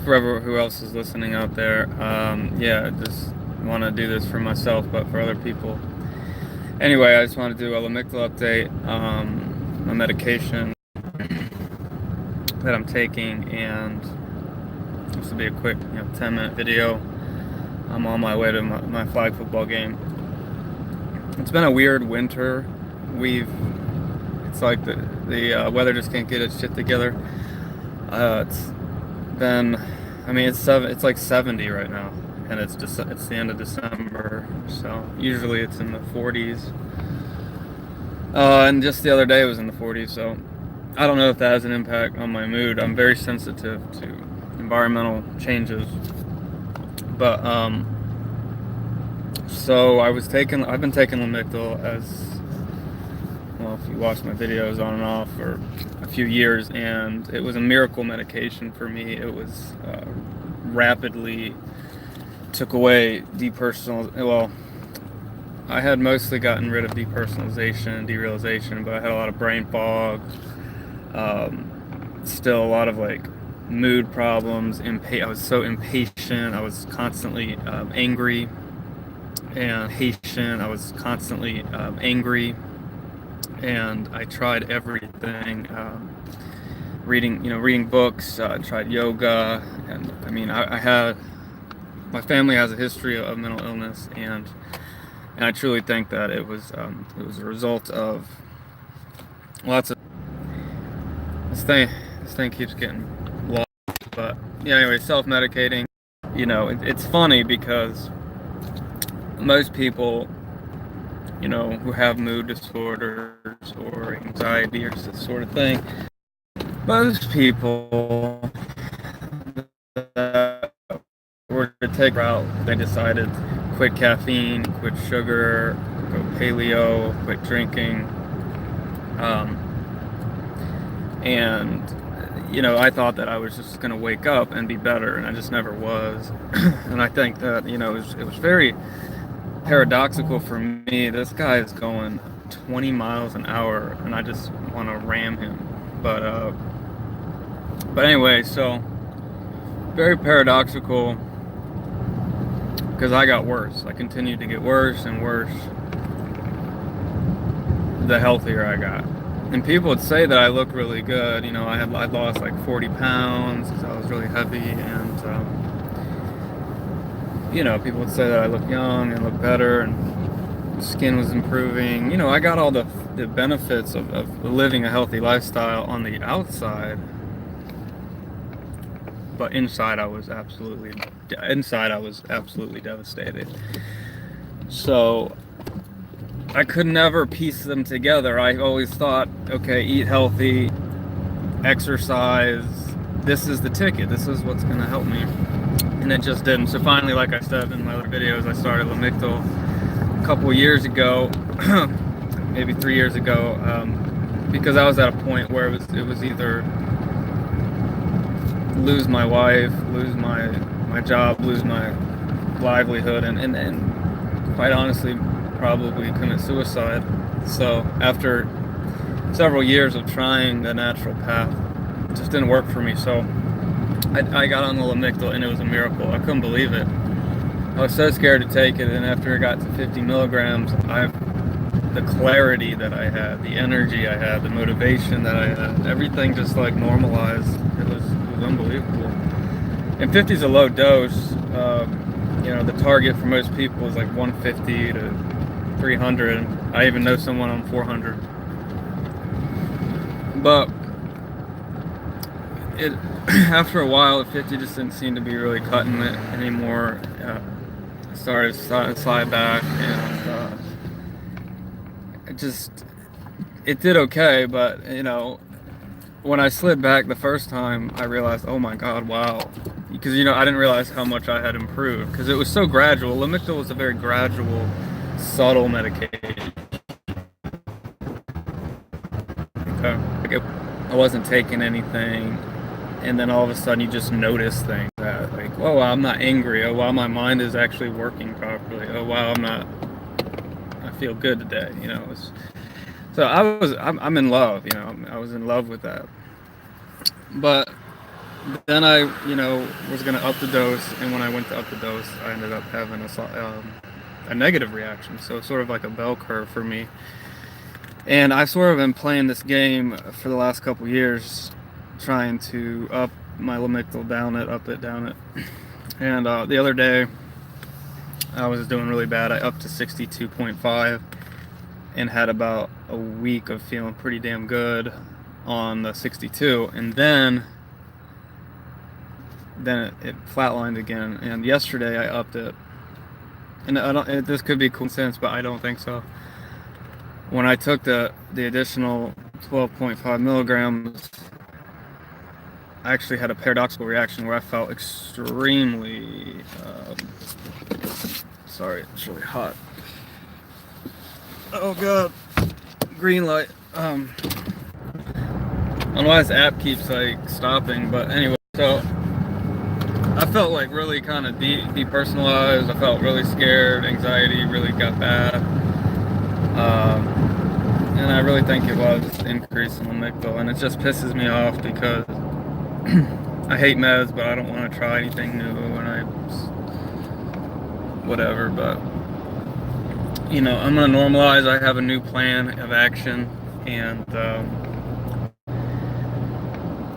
For who else is listening out there, yeah, I just want to do this for myself, but for other people. Anyway, I just want to do a Lamictal update, my medication that I'm taking, and this will be a quick 10-minute video. I'm on my way to my flag football game. It's been a weird winter. It's like the weather just can't get its shit together. It's been, it's like 70 right now, and it's the end of December, so usually it's in the 40s, and just the other day it was in the 40s, so I don't know if that has an impact on my mood. I'm very sensitive to environmental changes, but so I've been taking Lamictal, as well, if you watch my videos on and off, for a few years, and it was a miracle medication for me. It was rapidly took away well, I had mostly gotten rid of depersonalization and derealization, but I had a lot of brain fog, still a lot of like mood problems. I was so impatient. I was constantly angry and patient. I was constantly angry, and I tried everything, reading books, tried yoga, and my family has a history of mental illness, and I truly think that it was a result of lots of this thing keeps getting lost. But yeah, anyway, self-medicating. It's funny because most people, who have mood disorders or anxiety or this sort of thing, most people that were to take route, they decided quit caffeine, quit sugar, go paleo, quit drinking, and I thought that I was just going to wake up and be better, and I just never was. And I think that it was very paradoxical for me. This guy is going 20 miles an hour, and I just want to ram him. But anyway, so very paradoxical, because I got worse. I continued to get worse and worse the healthier I got. And people would say that I look really good. I'd lost like 40 pounds because I was really heavy, and people would say that I look young and look better, and skin was improving. I got all the benefits of living a healthy lifestyle on the outside, but inside I was absolutely devastated. So I could never piece them together. I always thought, okay, eat healthy, exercise, this is the ticket, this is what's going to help me. And it just didn't. So finally, like I said in my other videos, I started Lamictal a couple of years ago, maybe 3 years ago, because I was at a point where it was either lose my wife, lose my job, lose my livelihood, and quite honestly, probably commit suicide. So after several years of trying the natural path, it just didn't work for me. So I got on the Lamictal, and it was a miracle. I couldn't believe it. I was so scared to take it, and after it got to 50 milligrams, the clarity that I had, the energy I had, the motivation that I had, everything just like normalized. It was unbelievable. And 50 is a low dose. The target for most people is like 150 to 300. I even know someone on 400. But after a while, 50 just didn't seem to be really cutting it anymore. Started to slide back, and it did okay. But when I slid back the first time, I realized, oh my God, wow. Because I didn't realize how much I had improved, because it was so gradual. Lamictal was a very gradual subtle medication. Like I wasn't taking anything, and then all of a sudden you just notice things that, like, oh, wow, I'm not angry. Oh, wow, my mind is actually working properly. Oh, wow, I feel good today. So I'm in love. I was in love with that. But then I, was gonna up the dose, and when I went to up the dose, I ended up having a negative reaction. So sort of like a bell curve for me. And I've sort of been playing this game for the last couple years, trying to up my Lamictal, down it, up it, down it. And the other day, I was doing really bad. I upped to 62.5 and had about a week of feeling pretty damn good on the 62. And then it flatlined again. And yesterday I upped it. And this could be coincidence, but I don't think so. When I took the additional 12.5 milligrams, I actually had a paradoxical reaction where I felt extremely, sorry, it's really hot. Oh God, green light. I don't know why this app keeps like stopping, but anyway, so I felt like really kind of depersonalized. I felt really scared, anxiety really got bad. And I really think it was the increase in Lamictal, and it just pisses me off because I hate meds, but I don't want to try anything new, and whatever, but I'm going to normalize. I have a new plan of action, and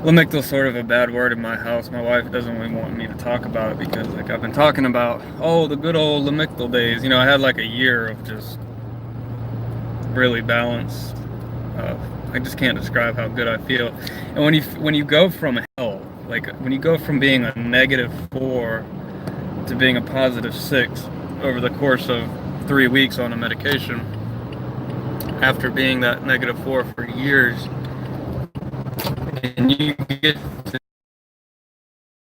Lamictal's sort of a bad word in my house. My wife doesn't really want me to talk about it because, like, I've been talking about, the good old Lamictal days. I had like a year of just really balanced. I just can't describe how good I feel. And when you go from hell, like when you go from being a -4 to being a +6 over the course of 3 weeks on a medication, after being that -4 for years, and you get to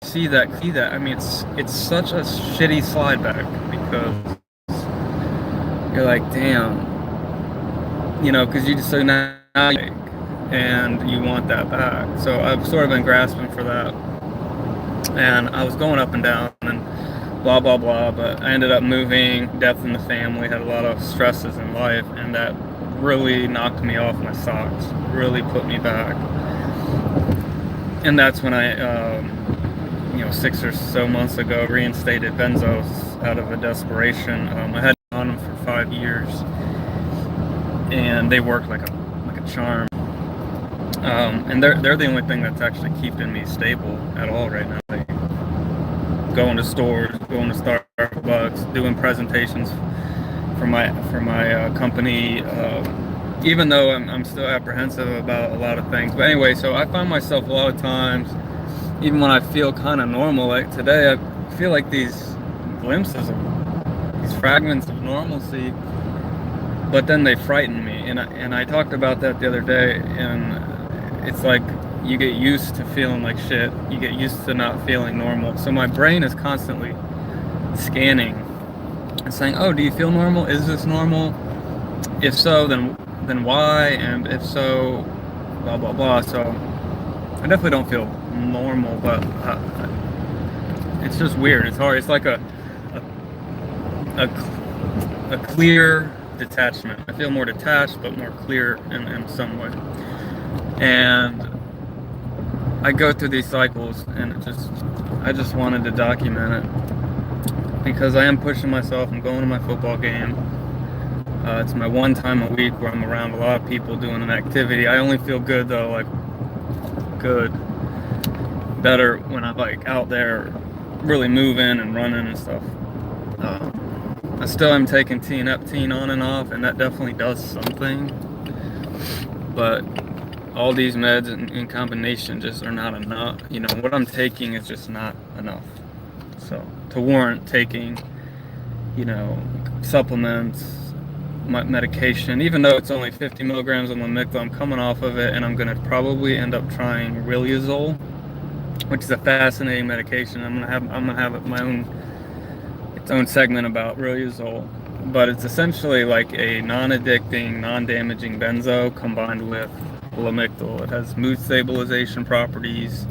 see that. I mean, it's such a shitty slide back because you're like, damn. Because you just so now, and you want that back. So I've sort of been grasping for that, and I was going up and down and blah blah blah, but I ended up moving, death in the family, had a lot of stresses in life, and that really knocked me off my socks, really put me back. And that's when I 6 or so months ago reinstated benzos out of a desperation. I had on them for 5 years, and they work like a charm. And they're the only thing that's actually keeping me stable at all right now. Like going to stores, going to Starbucks, doing presentations for my company. Even though I'm still apprehensive about a lot of things. But anyway, so I find myself a lot of times, even when I feel kind of normal, like today, I feel like these glimpses of these fragments of normalcy, but then they frighten me. And I talked about that the other day, and it's like you get used to feeling like shit. You get used to not feeling normal. So my brain is constantly scanning and saying, oh, do you feel normal? Is this normal? If so, then why? And if so, blah, blah, blah. So I definitely don't feel normal, but it's just weird. It's hard. It's like a clear detachment. I feel more detached, but more clear in some way. And I go through these cycles, and I just wanted to document it because I am pushing myself. I'm going to my football game. It's my one time a week where I'm around a lot of people doing an activity. I only feel good though, like better when I'm like out there really moving and running and stuff. I still am taking T-Neptine on and off, and that definitely does something. But all these meds in combination just are not enough. What I'm taking is just not enough. So to warrant taking, supplements, medication, even though it's only 50 milligrams of Lamictal, I'm coming off of it, and I'm going to probably end up trying Riluzole, which is a fascinating medication. I'm gonna have its own segment about Riluzole. but it's essentially like a non-addicting, non-damaging benzo combined with Lamictal. It has mood stabilization properties,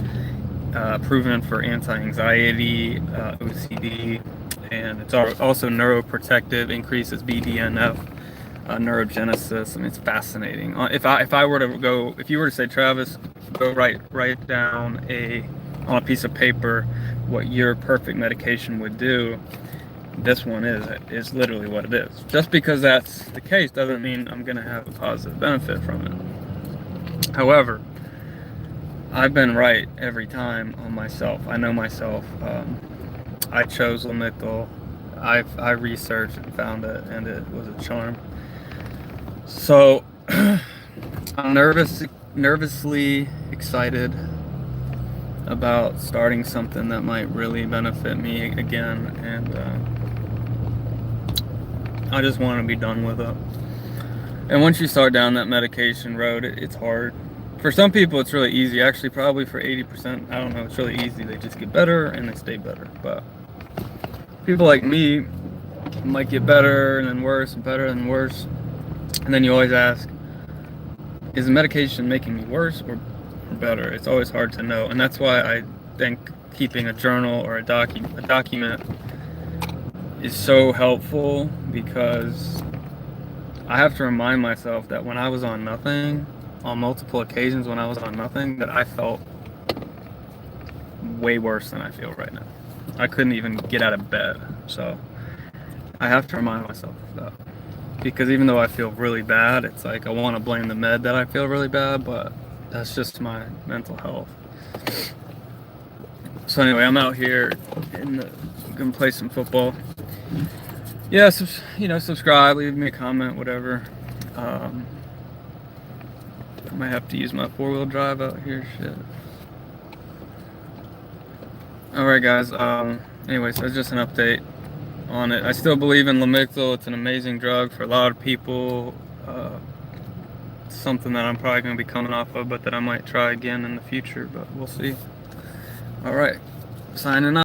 proven for anti-anxiety, OCD, and it's also neuroprotective, increases BDNF, neurogenesis. I mean, it's fascinating. If I were to go, if you were to say, Travis, go write down on a piece of paper what your perfect medication would do, this one is literally what it is. Just because that's the case doesn't mean I'm going to have a positive benefit from it. However, I've been right every time on myself. I know myself. I chose Lamictal. I researched and found it, and it was a charm. So I'm nervously excited about starting something that might really benefit me again, and I just want to be done with it. And once you start down that medication road, it's hard. For some people, it's really easy. Actually, probably for 80%, I don't know, it's really easy. They just get better and they stay better. But people like me might get better and then worse and better and worse. And then you always ask, is the medication making me worse or better? It's always hard to know. And that's why I think keeping a journal or a document is so helpful, because I have to remind myself that when I was on nothing, on multiple occasions when I was on nothing, that I felt way worse than I feel right now. I couldn't even get out of bed. So I have to remind myself of that. Because even though I feel really bad, it's like I want to blame the med that I feel really bad, but that's just my mental health. So anyway, I'm out here gonna play some football. Yeah, subscribe, leave me a comment, whatever. I might have to use my 4-wheel drive out here. Shit. Alright, guys. Anyways, that's just an update on it. I still believe in Lamictal. It's an amazing drug for a lot of people. Something that I'm probably going to be coming off of, but that I might try again in the future, but we'll see. Alright, signing out.